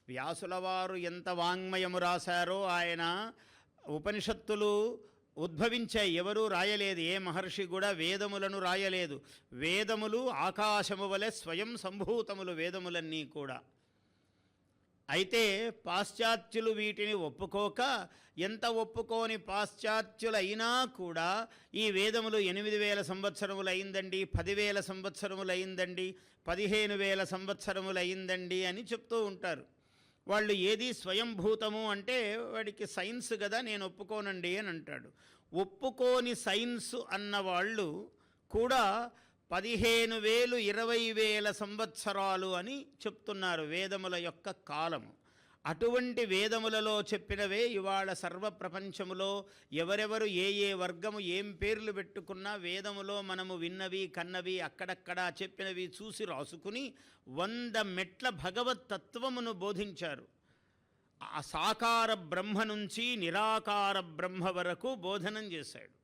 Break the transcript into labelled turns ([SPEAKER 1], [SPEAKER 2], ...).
[SPEAKER 1] వ్యాసుల వారు ఎంత వాంగ్మయము రాశారో ఆయన ఉపనిషత్తులు ఉద్భవించాయి, ఎవరూ రాయలేదు. ఏ మహర్షి కూడా వేదములను రాయలేదు. వేదములు ఆకాశము వలె స్వయం సంభూతములు వేదములన్నీ కూడా. అయితే పాశ్చాత్యులు వీటిని ఒప్పుకోక, ఎంత ఒప్పుకోని పాశ్చాత్యులైనా కూడా ఈ వేదములు 8,000 సంవత్సరములు అయిందండి, 10,000 సంవత్సరములు అయిందండి, 15,000 సంవత్సరములు అయిందండి అని చెప్తూ ఉంటారు. వాళ్ళు ఏది స్వయంభూతము అంటే వాడికి సైన్స్ కదా, నేను ఒప్పుకోనండి అని అంటాడు. ఒప్పుకోని సైన్సు అన్నవాళ్ళు కూడా 15,000 20,000 సంవత్సరాలు అని చెప్తున్నారు వేదముల యొక్క కాలము. అటువంటి వేదములలో చెప్పినవే ఇవాళ సర్వప్రపంచములో ఎవరెవరు ఏ ఏ వర్గము ఏం పేర్లు పెట్టుకున్నా వేదములో మనము విన్నవి కన్నవి అక్కడక్కడ చెప్పినవి చూసి రాసుకుని 100 మెట్ల భగవత్ తత్వమును బోధించారు. ఆ సాకార బ్రహ్మ నుంచి నిరాకార బ్రహ్మ వరకు బోధనం చేశాడు.